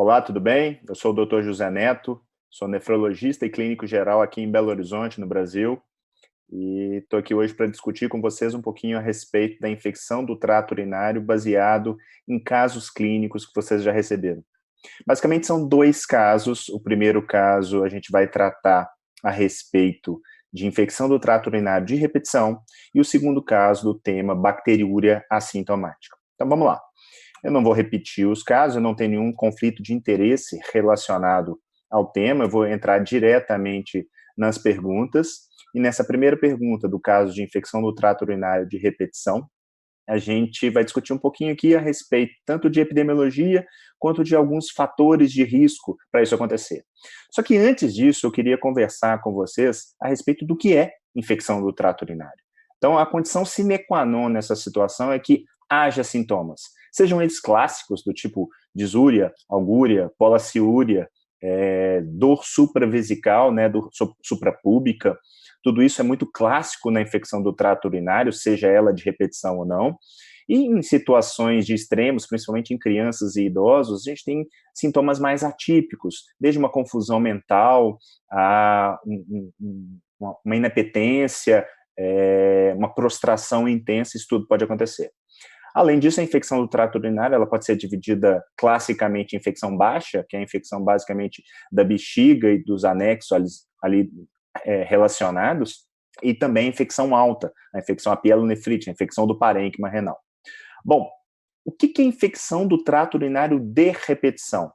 Olá, tudo bem? Eu sou o Dr. José Neto, sou nefrologista e clínico geral aqui em Belo Horizonte, no Brasil, e estou aqui hoje para discutir com vocês um pouquinho a respeito da infecção do trato urinário baseado em casos clínicos que vocês já receberam. Basicamente são dois casos. O primeiro caso a gente vai tratar a respeito de infecção do trato urinário de repetição e o segundo caso do tema bacteriúria assintomática. Então vamos lá. Eu não vou repetir os casos, eu não tenho nenhum conflito de interesse relacionado ao tema, eu vou entrar diretamente nas perguntas. E nessa primeira pergunta do caso de infecção do trato urinário de repetição, a gente vai discutir um pouquinho aqui a respeito tanto de epidemiologia quanto de alguns fatores de risco para isso acontecer. Só que antes disso, eu queria conversar com vocês a respeito do que é infecção do trato urinário. Então, a condição sine qua non nessa situação é que haja sintomas, sejam eles clássicos, do tipo disúria, algúria, polaciúria, dor supravesical, né, dor suprapúbica. Tudo isso é muito clássico na infecção do trato urinário, seja ela de repetição ou não. E em situações de extremos, principalmente em crianças e idosos, a gente tem sintomas mais atípicos, desde uma confusão mental, a uma inapetência, uma prostração intensa, isso tudo pode acontecer. Além disso, a infecção do trato urinário ela pode ser dividida classicamente em infecção baixa, que é a infecção basicamente da bexiga e dos anexos ali relacionados, e também a infecção alta, a infecção pielonefrite, a infecção do parênquima renal. Bom, o que é infecção do trato urinário de repetição?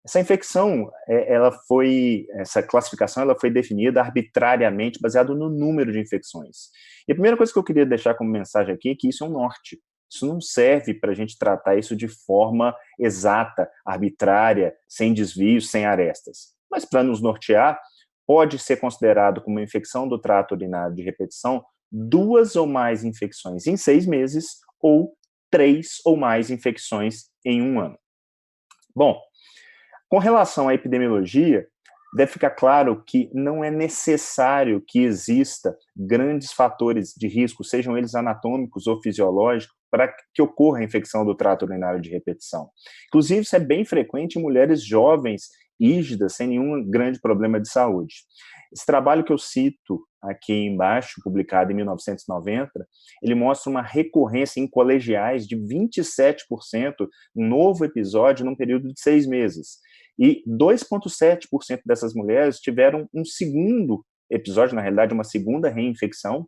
Essa infecção, essa classificação, ela foi definida arbitrariamente, baseado no número de infecções. E a primeira coisa que eu queria deixar como mensagem aqui é que isso é um norte. Isso não serve para a gente tratar isso de forma exata, arbitrária, sem desvios, sem arestas. Mas para nos nortear, pode ser considerado como infecção do trato urinário de repetição 2 ou mais infecções em 6 meses ou 3 ou mais infecções em 1 ano. Bom, com relação à epidemiologia, deve ficar claro que não é necessário que exista grandes fatores de risco, sejam eles anatômicos ou fisiológicos, para que ocorra a infecção do trato urinário de repetição. Inclusive, isso é bem frequente em mulheres jovens, rígidas, sem nenhum grande problema de saúde. Esse trabalho que eu cito aqui embaixo, publicado em 1990, ele mostra uma recorrência em colegiais de 27%, um novo episódio num período de 6 meses. E 2,7% dessas mulheres tiveram um segundo episódio, na realidade, uma segunda reinfecção,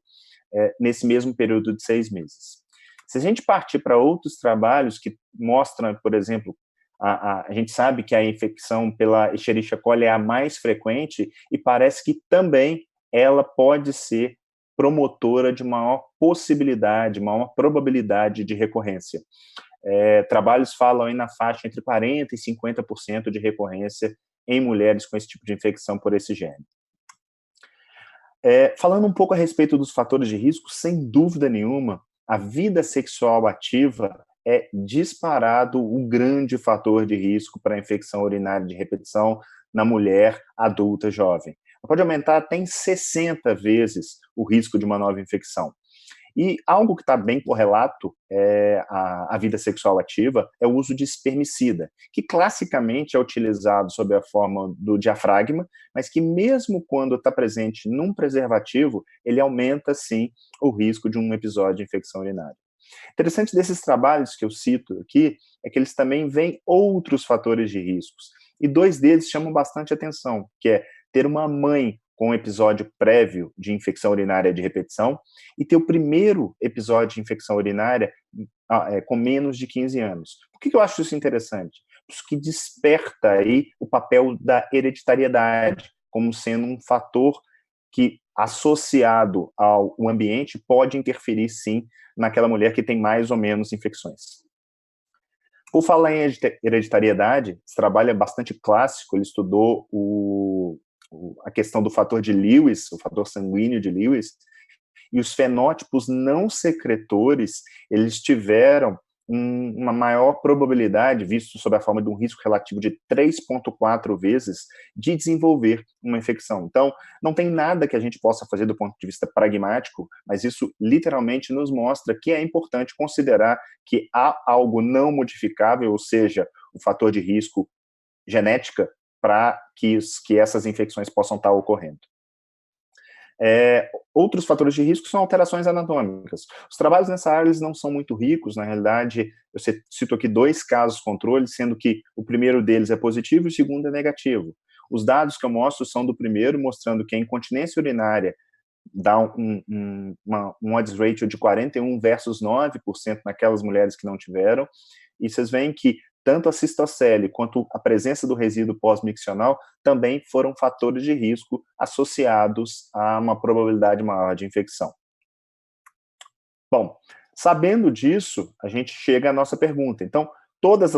nesse mesmo período de 6 meses. Se a gente partir para outros trabalhos que mostram, por exemplo, a gente sabe que a infecção pela Escherichia coli é a mais frequente e parece que também ela pode ser promotora de maior possibilidade, maior probabilidade de recorrência. Trabalhos falam aí na faixa entre 40% e 50% de recorrência em mulheres com esse tipo de infecção por esse gene. Falando um pouco a respeito dos fatores de risco, sem dúvida nenhuma, a vida sexual ativa é disparado o grande fator de risco para a infecção urinária de repetição na mulher adulta jovem. Pode aumentar até em 60 vezes o risco de uma nova infecção. E algo que está bem correlato à vida sexual ativa é o uso de espermicida, que classicamente é utilizado sob a forma do diafragma, mas que mesmo quando está presente num preservativo, ele aumenta, sim, o risco de um episódio de infecção urinária. Interessante desses trabalhos que eu cito aqui é que eles também veem outros fatores de riscos, e 2 deles chamam bastante atenção, que é ter uma mãe com um episódio prévio de infecção urinária de repetição e ter o primeiro episódio de infecção urinária com menos de 15 anos. Por que eu acho isso interessante? Isso que desperta aí o papel da hereditariedade como sendo um fator que, associado ao ambiente, pode interferir, sim, naquela mulher que tem mais ou menos infecções. Por falar em hereditariedade, esse trabalho é bastante clássico, ele estudou a questão do fator de Lewis, o fator sanguíneo de Lewis, e os fenótipos não secretores, eles tiveram uma maior probabilidade, visto sob a forma de um risco relativo de 3,4 vezes, de desenvolver uma infecção. Então, não tem nada que a gente possa fazer do ponto de vista pragmático, mas isso literalmente nos mostra que é importante considerar que há algo não modificável, ou seja, o fator de risco genética para que essas infecções possam estar ocorrendo. Outros fatores de risco são alterações anatômicas. Os trabalhos nessa área eles não são muito ricos, na realidade, eu cito aqui 2 casos controle, sendo que o primeiro deles é positivo e o segundo é negativo. Os dados que eu mostro são do primeiro, mostrando que a incontinência urinária dá um odds ratio de 41 versus 9% naquelas mulheres que não tiveram, e vocês veem que tanto a cistocele quanto a presença do resíduo pós-miccional também foram fatores de risco associados a uma probabilidade maior de infecção. Bom, sabendo disso, a gente chega à nossa pergunta. Então, todas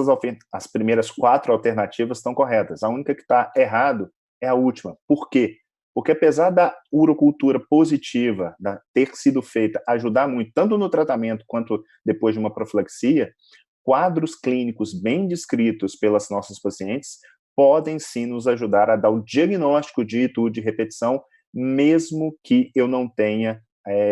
as primeiras 4 alternativas estão corretas. A única que está errado é a última. Por quê? Porque apesar da urocultura positiva, ter sido feita, ajudar muito, tanto no tratamento quanto depois de uma profilaxia, quadros clínicos bem descritos pelas nossas pacientes podem sim nos ajudar a dar o diagnóstico de itu de repetição, mesmo que eu não tenha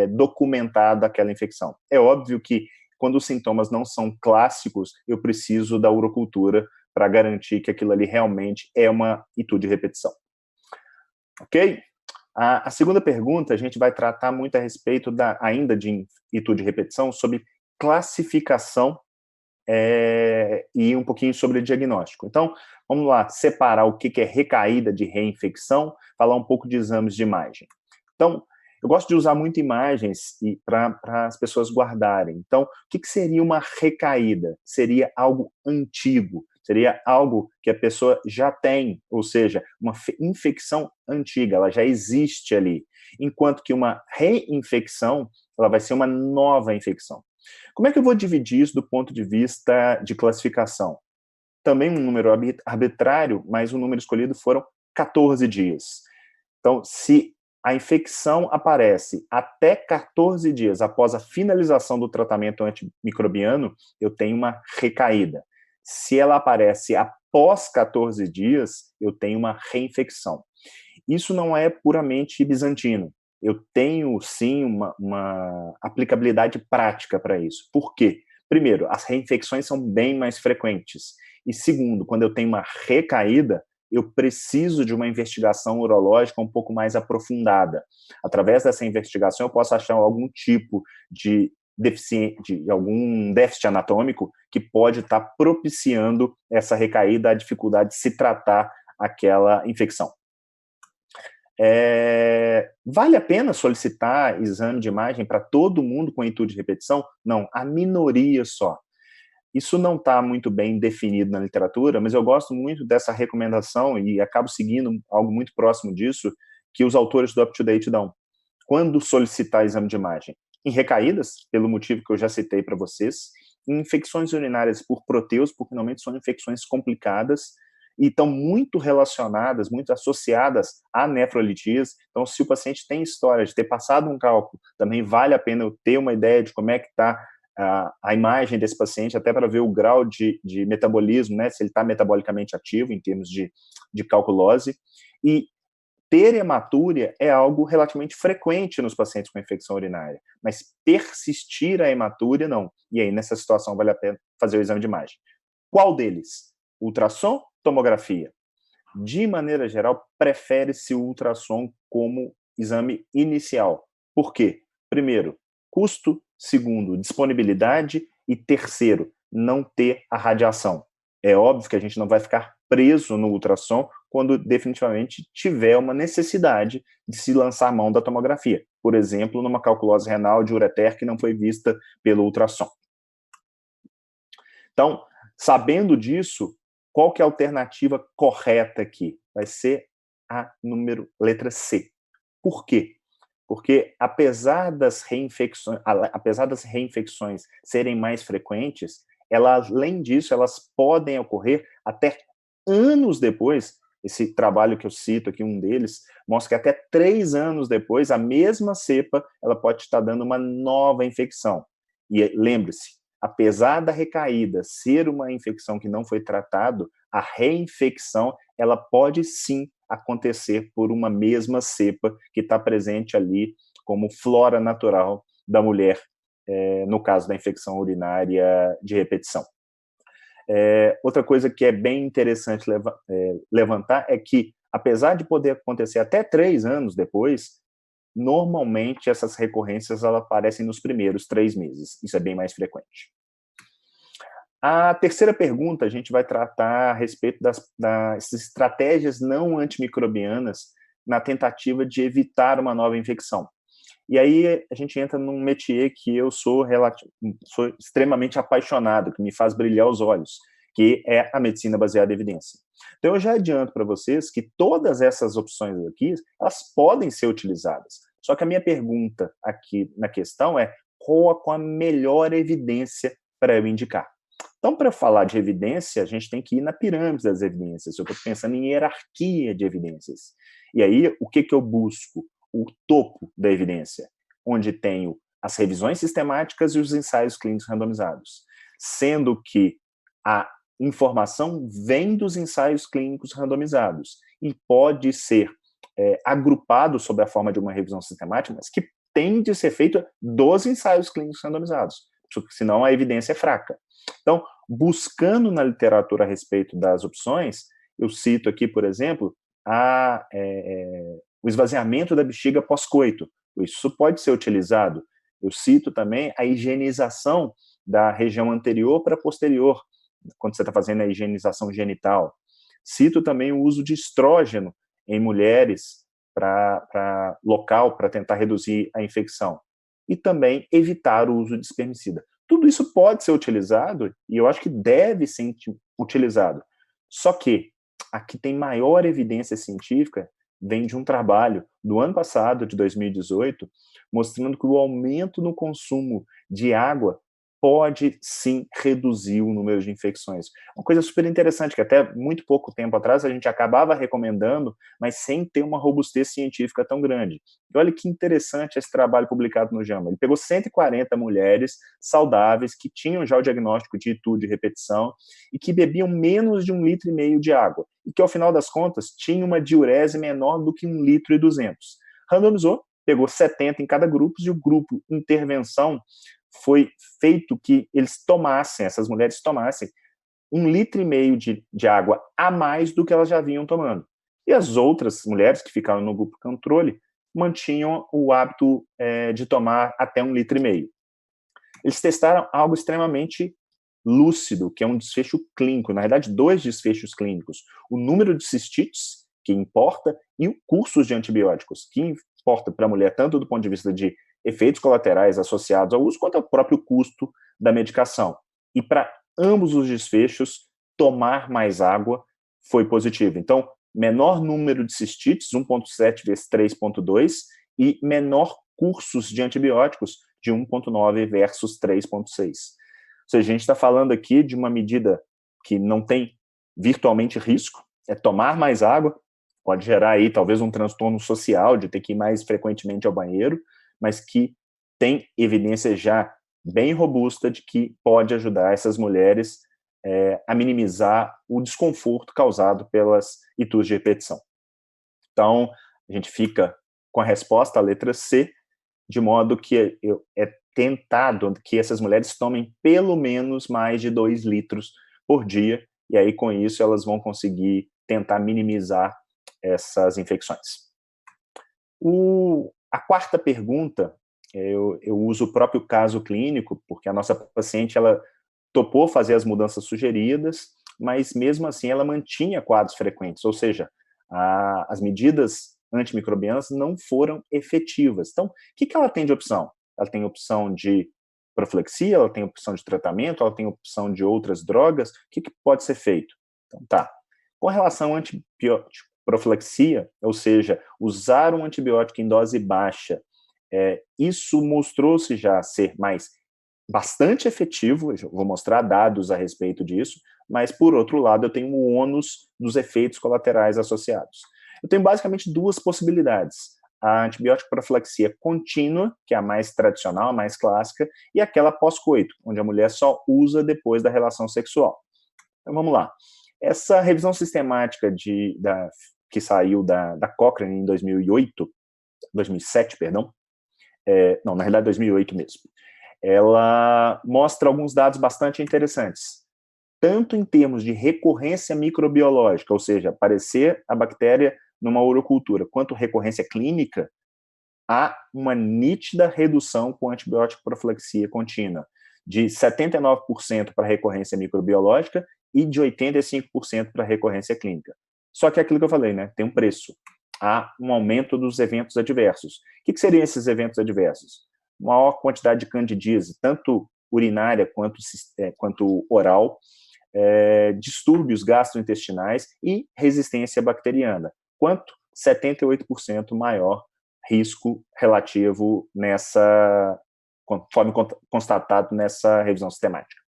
documentado aquela infecção. É óbvio que quando os sintomas não são clássicos, eu preciso da urocultura para garantir que aquilo ali realmente é uma itu de repetição. Ok? A segunda pergunta, a gente vai tratar muito a respeito ainda de itu de repetição, sobre classificação e um pouquinho sobre diagnóstico. Então, vamos lá, separar o que é recaída de reinfecção, falar um pouco de exames de imagem. Então, eu gosto de usar muito imagens para as pessoas guardarem. Então, o que seria uma recaída? Seria algo antigo, seria algo que a pessoa já tem, ou seja, uma infecção antiga, ela já existe ali. Enquanto que uma reinfecção, ela vai ser uma nova infecção. Como é que eu vou dividir isso do ponto de vista de classificação? Também um número arbitrário, mas o número escolhido foram 14 dias. Então, se a infecção aparece até 14 dias após a finalização do tratamento antimicrobiano, eu tenho uma recaída. Se ela aparece após 14 dias, eu tenho uma reinfecção. Isso não é puramente bizantino. Eu tenho, sim, uma aplicabilidade prática para isso. Por quê? Primeiro, as reinfecções são bem mais frequentes. E segundo, quando eu tenho uma recaída, eu preciso de uma investigação urológica um pouco mais aprofundada. Através dessa investigação, eu posso achar algum tipo de algum déficit anatômico que pode estar propiciando essa recaída, a dificuldade de se tratar aquela infecção. Vale a pena solicitar exame de imagem para todo mundo com itu de repetição? Não, a minoria só. Isso não está muito bem definido na literatura, mas eu gosto muito dessa recomendação e acabo seguindo algo muito próximo disso que os autores do UpToDate dão. Quando solicitar exame de imagem? Em recaídas, pelo motivo que eu já citei para vocês, em infecções urinárias por proteus, porque normalmente são infecções complicadas, e estão muito relacionadas, muito associadas à nefrolitíase. Então, se o paciente tem história de ter passado um cálculo, também vale a pena eu ter uma ideia de como é que está a imagem desse paciente, até para ver o grau de metabolismo, né, se ele está metabolicamente ativo em termos de calculose. E ter hematúria é algo relativamente frequente nos pacientes com infecção urinária, mas persistir a hematúria, não. E aí, nessa situação, vale a pena fazer o exame de imagem. Qual deles? Ultrassom, tomografia? De maneira geral, prefere-se o ultrassom como exame inicial. Por quê? Primeiro, custo. Segundo, disponibilidade. E terceiro, não ter a radiação. É óbvio que a gente não vai ficar preso no ultrassom quando definitivamente tiver uma necessidade de se lançar a mão da tomografia. Por exemplo, numa calculose renal de ureter que não foi vista pelo ultrassom. Então, sabendo disso, qual que é a alternativa correta aqui? Vai ser a letra C. Por quê? Porque apesar das reinfecções serem mais frequentes, além disso, elas podem ocorrer até anos depois. Esse trabalho que eu cito aqui, um deles, mostra que até 3 anos depois, a mesma cepa, ela pode estar dando uma nova infecção. E lembre-se, apesar da recaída ser uma infecção que não foi tratado, a reinfecção, ela pode sim acontecer por uma mesma cepa que está presente ali como flora natural da mulher, no caso da infecção urinária de repetição. Outra coisa que é bem interessante levantar é que, apesar de poder acontecer até 3 anos depois, normalmente essas recorrências elas aparecem nos primeiros 3 meses. Isso é bem mais frequente. A terceira pergunta, a gente vai tratar a respeito das estratégias não antimicrobianas na tentativa de evitar uma nova infecção. E aí a gente entra num métier que eu sou extremamente apaixonado, que me faz brilhar os olhos, que é a medicina baseada em evidência. Então eu já adianto para vocês que todas essas opções aqui, elas podem ser utilizadas. Só que a minha pergunta aqui na questão é qual a melhor evidência para eu indicar? Então, para falar de evidência, a gente tem que ir na pirâmide das evidências. Eu estou pensando em hierarquia de evidências. E aí, o que eu busco? O topo da evidência, onde tenho as revisões sistemáticas e os ensaios clínicos randomizados. Sendo que a informação vem dos ensaios clínicos randomizados e pode ser agrupado sob a forma de uma revisão sistemática, mas que tem de ser feita dos ensaios clínicos randomizados, senão a evidência é fraca. Então, buscando na literatura a respeito das opções, eu cito aqui, por exemplo, o esvaziamento da bexiga pós-coito. Isso pode ser utilizado. Eu cito também a higienização da região anterior para posterior, quando você está fazendo a higienização genital. Cito também o uso de estrógeno em mulheres para local, para tentar reduzir a infecção. E também evitar o uso de espermicida. Tudo isso pode ser utilizado e eu acho que deve ser utilizado. Só que a que tem maior evidência científica vem de um trabalho do ano passado, de 2018, mostrando que o aumento no consumo de água pode sim reduzir o número de infecções. Uma coisa super interessante, que até muito pouco tempo atrás a gente acabava recomendando, mas sem ter uma robustez científica tão grande. E olha que interessante esse trabalho publicado no JAMA. Ele pegou 140 mulheres saudáveis que tinham já o diagnóstico de ITU de repetição e que bebiam menos de 1,5 litro de água. E que, ao final das contas, tinha uma diurese menor do que 1,2 litro. Randomizou, pegou 70 em cada grupo e o grupo intervenção foi feito que eles tomassem, essas mulheres tomassem 1,5 litro de água a mais do que elas já vinham tomando. E as outras mulheres que ficaram no grupo controle mantinham o hábito de tomar até 1,5 litro. Eles testaram algo extremamente lúcido, que é um desfecho clínico, na verdade 2 desfechos clínicos, o número de cistites, que importa, e o curso de antibióticos, que importa para a mulher tanto do ponto de vista de efeitos colaterais associados ao uso, quanto ao próprio custo da medicação. E para ambos os desfechos, tomar mais água foi positivo. Então, menor número de cistites, 1,7 vezes 3,2, e menor cursos de antibióticos, de 1,9 versus 3,6. Ou seja, a gente está falando aqui de uma medida que não tem virtualmente risco, é tomar mais água, pode gerar aí talvez um transtorno social de ter que ir mais frequentemente ao banheiro, mas que tem evidência já bem robusta de que pode ajudar essas mulheres a minimizar o desconforto causado pelas ITUs de repetição. Então, a gente fica com a resposta, a letra C, de modo que é tentado que essas mulheres tomem pelo menos mais de 2 litros por dia, e aí com isso elas vão conseguir tentar minimizar essas infecções. A quarta pergunta, eu uso o próprio caso clínico, porque a nossa paciente ela topou fazer as mudanças sugeridas, mas mesmo assim ela mantinha quadros frequentes, ou seja, as medidas antimicrobianas não foram efetivas. Então, o que ela tem de opção? Ela tem opção de profilaxia, ela tem opção de tratamento, ela tem opção de outras drogas. O que pode ser feito? Então, tá. Com relação a antibiótico, profilaxia, ou seja, usar um antibiótico em dose baixa, isso mostrou-se já ser bastante efetivo, eu vou mostrar dados a respeito disso, mas, por outro lado, eu tenho o ônus dos efeitos colaterais associados. Eu tenho basicamente 2 possibilidades. A antibiótico profilaxia contínua, que é a mais tradicional, a mais clássica, e aquela pós-coito, onde a mulher só usa depois da relação sexual. Então, vamos lá. Essa revisão sistemática que saiu da Cochrane em 2007, perdão, não, na realidade 2008 mesmo, ela mostra alguns dados bastante interessantes. tanto em termos de recorrência microbiológica, ou seja, aparecer a bactéria numa urocultura, quanto recorrência clínica, há uma nítida redução com antibiótico profilaxia contínua, de 79% para recorrência microbiológica e de 85% para recorrência clínica. Só que é aquilo que eu falei, né? Tem um preço. Há um aumento dos eventos adversos. O que seriam esses eventos adversos? Maior quantidade de candidíase, tanto urinária quanto oral, distúrbios gastrointestinais e resistência bacteriana. Quanto? 78% maior risco relativo conforme constatado nessa revisão sistemática.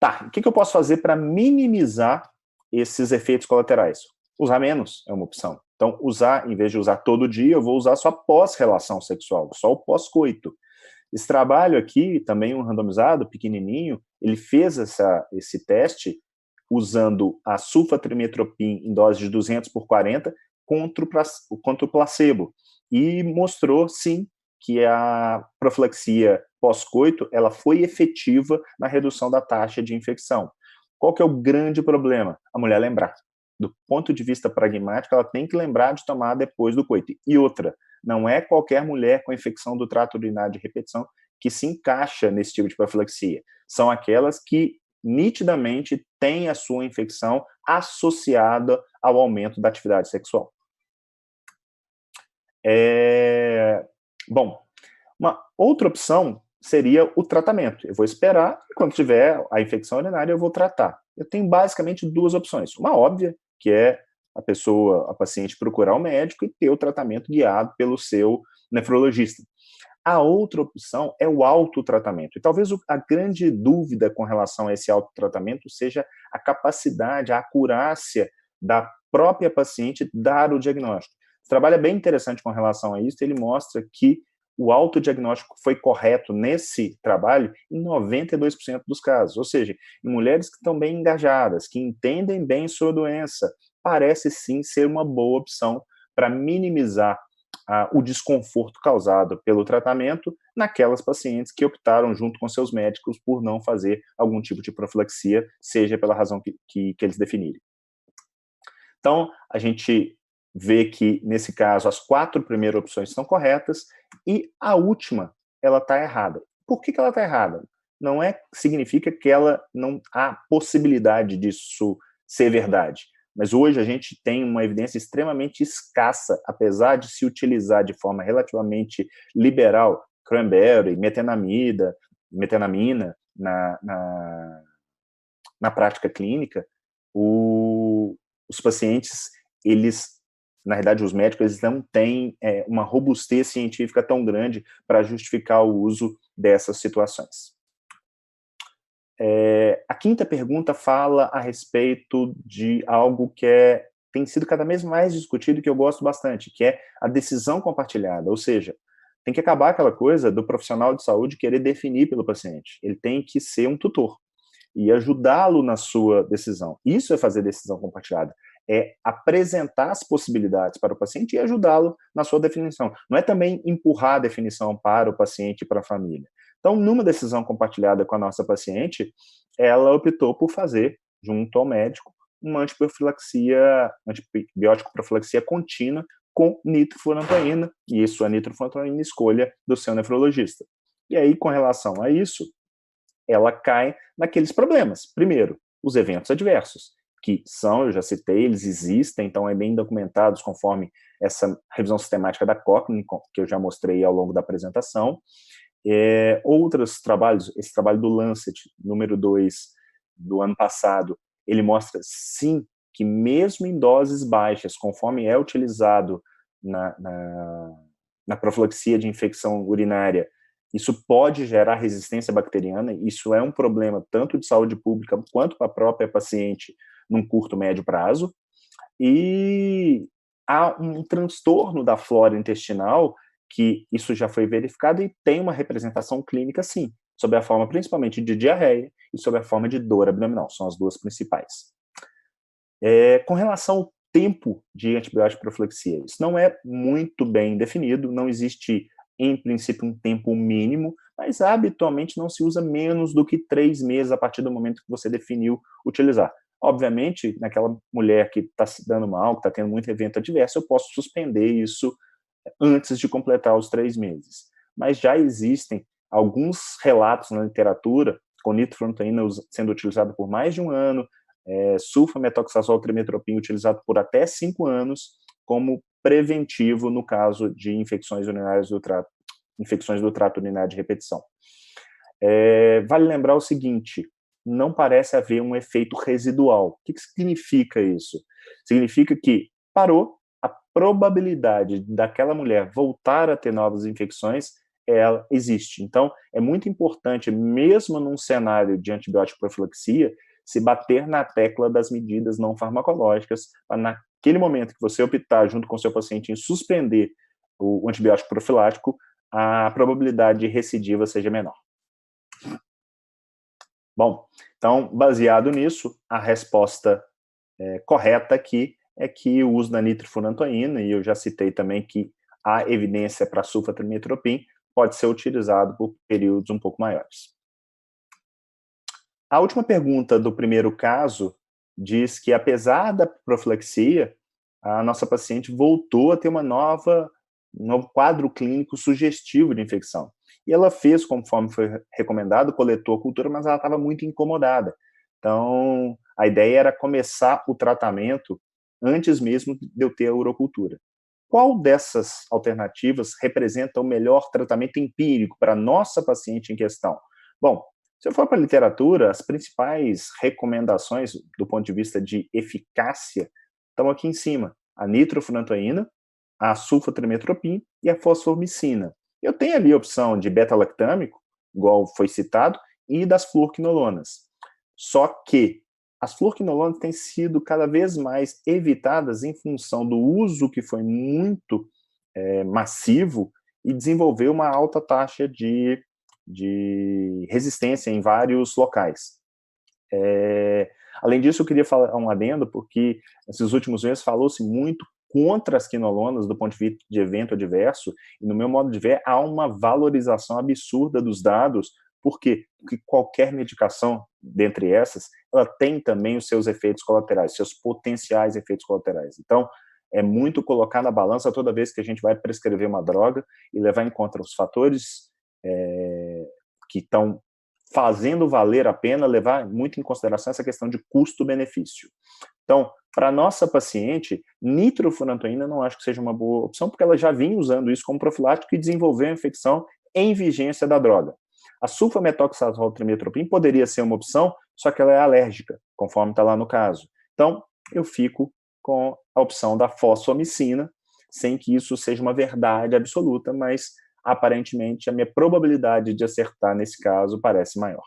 Tá, o que eu posso fazer para minimizar esses efeitos colaterais? Usar menos é uma opção. Então, em vez de usar todo dia, eu vou usar só pós-relação sexual, só o pós-coito. Esse trabalho aqui, também um randomizado, pequenininho, ele fez esse teste usando a sulfatrimetropin em dose de 200 por 40 contra o placebo. E mostrou, sim, que a profilaxia pós-coito ela foi efetiva na redução da taxa de infecção. Qual que é o grande problema? A mulher lembrar. Do ponto de vista pragmático, ela tem que lembrar de tomar depois do coito. E outra, não é qualquer mulher com infecção do trato urinário de repetição que se encaixa nesse tipo de profilaxia. São aquelas que nitidamente têm a sua infecção associada ao aumento da atividade sexual. Bom, uma outra opção seria o tratamento. Eu vou esperar e quando tiver a infecção urinária eu vou tratar. Eu tenho basicamente duas opções. Uma óbvia, que é a paciente procurar o médico e ter o tratamento guiado pelo seu nefrologista. A outra opção é o autotratamento. E talvez a grande dúvida com relação a esse autotratamento seja a capacidade, a acurácia da própria paciente dar o diagnóstico. Esse trabalho é bem interessante com relação a isso, ele mostra que o autodiagnóstico foi correto nesse trabalho em 92% dos casos, ou seja, em mulheres que estão bem engajadas, que entendem bem sua doença, parece sim ser uma boa opção para minimizar o desconforto causado pelo tratamento naquelas pacientes que optaram junto com seus médicos por não fazer algum tipo de profilaxia, seja pela razão que eles definirem. Então, a gente vê que, nesse caso, as 4 primeiras opções estão corretas e a última, ela está errada. Por que ela está errada? Não significa que não há possibilidade disso ser verdade. Mas hoje a gente tem uma evidência extremamente escassa, apesar de se utilizar de forma relativamente liberal cranberry, metenamina na prática clínica, os pacientes, na realidade, os médicos, eles não têm uma robustez científica tão grande para justificar o uso dessas situações. A quinta pergunta fala a respeito de algo que tem sido cada vez mais discutido e que eu gosto bastante, que é a decisão compartilhada, ou seja, tem que acabar aquela coisa do profissional de saúde querer definir pelo paciente, ele tem que ser um tutor e ajudá-lo na sua decisão. Isso é fazer decisão compartilhada, é apresentar as possibilidades para o paciente e ajudá-lo na sua definição. Não é também empurrar a definição para o paciente e para a família. Então, numa decisão compartilhada com a nossa paciente, ela optou por fazer, junto ao médico, uma antibiótico profilaxia contínua com nitrofurantoína, e isso é nitrofurantoína escolha do seu nefrologista. E aí, com relação a isso, ela cai naqueles problemas. Primeiro, os eventos adversos, que eu já citei, eles existem, então é bem documentados conforme essa revisão sistemática da Cochrane, que eu já mostrei ao longo da apresentação. Outros trabalhos, esse trabalho do Lancet, número 2, do ano passado, ele mostra, sim, que mesmo em doses baixas, conforme é utilizado na profilaxia de infecção urinária, isso pode gerar resistência bacteriana, isso é um problema tanto de saúde pública quanto para a própria paciente num curto, médio prazo, e há um transtorno da flora intestinal que isso já foi verificado e tem uma representação clínica, sim, sob a forma principalmente de diarreia e sob a forma de dor abdominal, são as duas principais. Com relação ao tempo de antibiótico profilaxia, isso não é muito bem definido, não existe, em princípio, um tempo mínimo, mas habitualmente não se usa menos do que 3 meses a partir do momento que você definiu utilizar. Obviamente, naquela mulher que está se dando mal, que está tendo muito evento adverso, eu posso suspender isso antes de completar os 3 meses. Mas já existem alguns relatos na literatura com nitrofurantoína sendo utilizado por mais de 1 ano, sulfametoxazol trimetoprim utilizado por até 5 anos, como preventivo no caso de infecções do trato urinário de repetição. Vale lembrar o seguinte, não parece haver um efeito residual. O que significa isso? Significa que parou, a probabilidade daquela mulher voltar a ter novas infecções, ela existe. Então, é muito importante, mesmo num cenário de antibiótico profilaxia, se bater na tecla das medidas não farmacológicas, para naquele momento que você optar junto com o seu paciente em suspender o antibiótico profilático, a probabilidade de recidiva seja menor. Bom, então, baseado nisso, a resposta correta aqui é que o uso da nitrofurantoína, e eu já citei também que há evidência para sulfatrimetoprim, pode ser utilizado por períodos um pouco maiores. A última pergunta do primeiro caso diz que, apesar da profilaxia, a nossa paciente voltou a ter um novo quadro clínico sugestivo de infecção. E ela fez, conforme foi recomendado, coletou a cultura, mas ela estava muito incomodada. Então, a ideia era começar o tratamento antes mesmo de eu ter a urocultura. Qual dessas alternativas representa o melhor tratamento empírico para a nossa paciente em questão? Bom, se eu for para a literatura, as principais recomendações do ponto de vista de eficácia estão aqui em cima. A nitrofurantoína, a sulfatrimetoprim e a fosfomicina. Eu tenho ali a opção de beta-lactâmico, igual foi citado, e das fluoroquinolonas. Só que as fluoroquinolonas têm sido cada vez mais evitadas em função do uso que foi muito massivo e desenvolveu uma alta taxa de resistência em vários locais. Além disso, eu queria falar um adendo, porque esses últimos meses falou-se muito contra as quinolonas do ponto de vista de evento adverso, e no meu modo de ver, há uma valorização absurda dos dados. Por quê? Porque qualquer medicação, dentre essas, ela tem também os seus efeitos colaterais, seus potenciais efeitos colaterais. Então, é muito colocar na balança toda vez que a gente vai prescrever uma droga e levar em conta os fatores que estão fazendo valer a pena, levar muito em consideração essa questão de custo-benefício. Então, para a nossa paciente, nitrofurantoína não acho que seja uma boa opção, porque ela já vinha usando isso como profilático e desenvolveu a infecção em vigência da droga. A sulfametoxazol trimetoprim poderia ser uma opção, só que ela é alérgica, conforme está lá no caso. Então, eu fico com a opção da fosfomicina, sem que isso seja uma verdade absoluta, mas aparentemente a minha probabilidade de acertar nesse caso parece maior.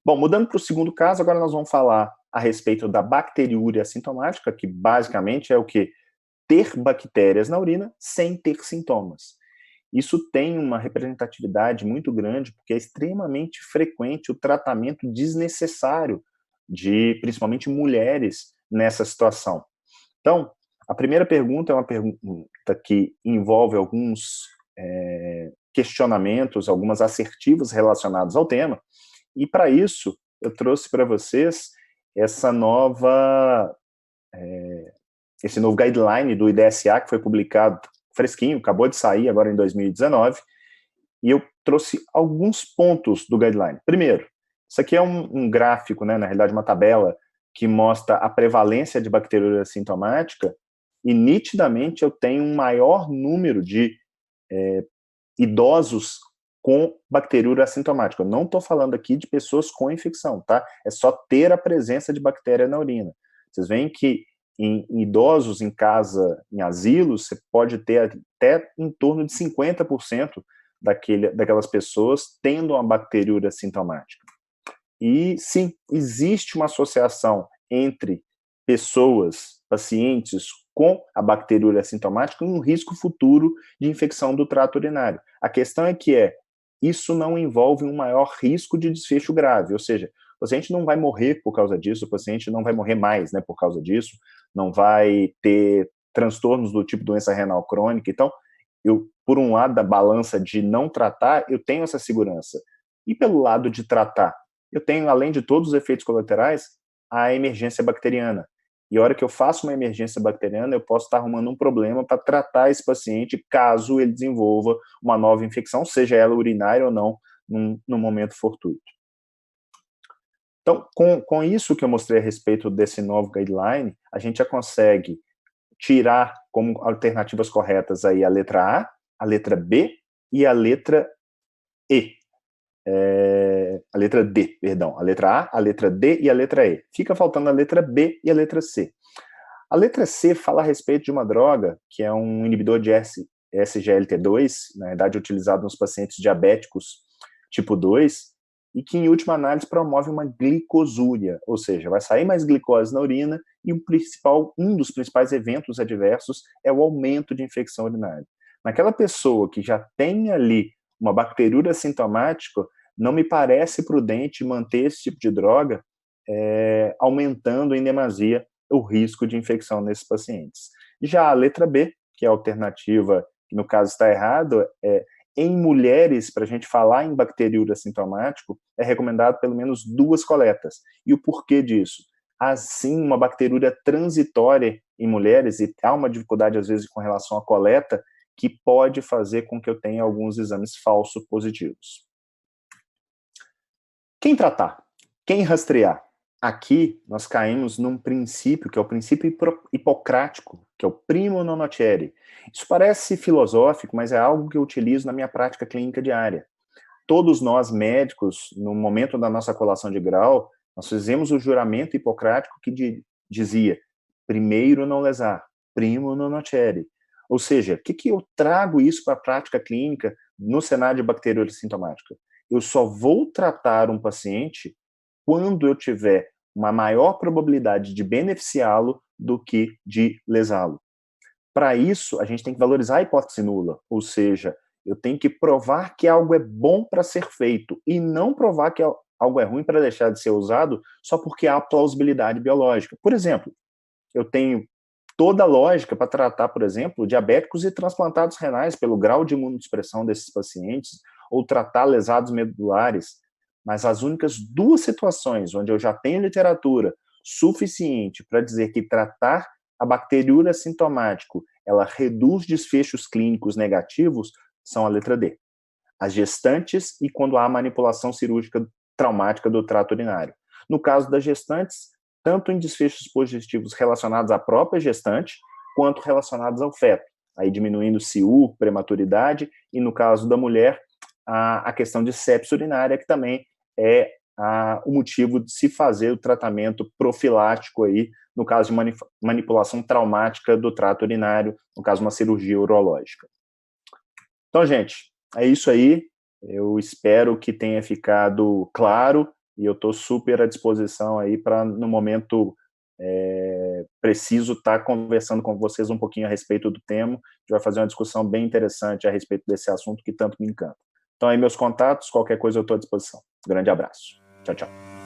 Bom, mudando para o segundo caso, agora nós vamos falar a respeito da bacteriúria assintomática, que basicamente é o que? Ter bactérias na urina sem ter sintomas. Isso tem uma representatividade muito grande, porque é extremamente frequente o tratamento desnecessário de, principalmente, mulheres nessa situação. Então, a primeira pergunta é uma pergunta que envolve alguns questionamentos, algumas assertivas relacionadas ao tema, e para isso eu trouxe para vocês esse novo guideline do IDSA, que foi publicado fresquinho, acabou de sair agora em 2019, e eu trouxe alguns pontos do guideline. Primeiro, isso aqui é um gráfico, né, na realidade uma tabela, que mostra a prevalência de bacteriúria assintomática, e nitidamente eu tenho um maior número de idosos com bacteriúria assintomática. Eu não estou falando aqui de pessoas com infecção, tá? É só ter a presença de bactéria na urina. Vocês veem que em idosos em casa, em asilos, você pode ter até em torno de 50% daquelas pessoas tendo uma bacteriúria assintomática. E sim, existe uma associação entre pessoas, pacientes com a bacteriúria assintomática e um risco futuro de infecção do trato urinário. A questão é que isso não envolve um maior risco de desfecho grave, ou seja, o paciente não vai morrer por causa disso, o paciente não vai morrer mais, né, por causa disso, não vai ter transtornos do tipo doença renal crônica. Então, por um lado da balança de não tratar, eu tenho essa segurança. E pelo lado de tratar, eu tenho, além de todos os efeitos colaterais, a emergência bacteriana. E a hora que eu faço uma emergência bacteriana, eu posso estar arrumando um problema para tratar esse paciente caso ele desenvolva uma nova infecção, seja ela urinária ou não, no momento fortuito. Então, com isso que eu mostrei a respeito desse novo guideline, a gente já consegue tirar como alternativas corretas aí a letra A, a letra B e a letra E. A letra D, perdão. A letra A, a letra D e a letra E. Fica faltando a letra B e a letra C. A letra C fala a respeito de uma droga que é um inibidor de SGLT2, na verdade utilizado nos pacientes diabéticos tipo 2, e que em última análise promove uma glicosúria, ou seja, vai sair mais glicose na urina e um dos principais eventos adversos é o aumento de infecção urinária. Naquela pessoa que já tem ali uma bacteriúria sintomática, não me parece prudente manter esse tipo de droga aumentando em demasia o risco de infecção nesses pacientes. Já a letra B, que é a alternativa, que no caso está errado, em mulheres, para a gente falar em bacteriúria sintomático, é recomendado pelo menos 2 coletas. E o porquê disso? Assim, uma bacteriúria transitória em mulheres, e há uma dificuldade às vezes com relação à coleta, que pode fazer com que eu tenha alguns exames falsos positivos. Quem tratar? Quem rastrear? Aqui nós caímos num princípio, que é o princípio hipocrático, que é o primo non nocere. Isso parece filosófico, mas é algo que eu utilizo na minha prática clínica diária. Todos nós médicos, no momento da nossa colação de grau, nós fizemos o juramento hipocrático que dizia primeiro non lesar, primo non nocere. Ou seja, o que eu trago isso para a prática clínica no cenário de bacteriúria sintomática? Eu só vou tratar um paciente quando eu tiver uma maior probabilidade de beneficiá-lo do que de lesá-lo. Para isso, a gente tem que valorizar a hipótese nula, ou seja, eu tenho que provar que algo é bom para ser feito e não provar que algo é ruim para deixar de ser usado só porque há plausibilidade biológica. Por exemplo, eu tenho toda a lógica para tratar, por exemplo, diabéticos e transplantados renais pelo grau de imunossupressão desses pacientes ou tratar lesados medulares. Mas as únicas 2 situações onde eu já tenho literatura suficiente para dizer que tratar a bacteriúria sintomático ela reduz desfechos clínicos negativos são a letra D. As gestantes e quando há manipulação cirúrgica traumática do trato urinário. No caso das gestantes, tanto em desfechos positivos relacionados à própria gestante, quanto relacionados ao feto, aí diminuindo CIU, prematuridade, e no caso da mulher, a questão de sepsia urinária, que também é o motivo de se fazer o tratamento profilático aí, no caso de manipulação traumática do trato urinário, no caso uma cirurgia urológica. Então, gente, é isso aí. Eu espero que tenha ficado claro e eu estou super à disposição aí para, no momento preciso, estar conversando com vocês um pouquinho a respeito do tema. A gente vai fazer uma discussão bem interessante a respeito desse assunto que tanto me encanta. Então, aí meus contatos, qualquer coisa eu estou à disposição. Grande abraço. Tchau, tchau.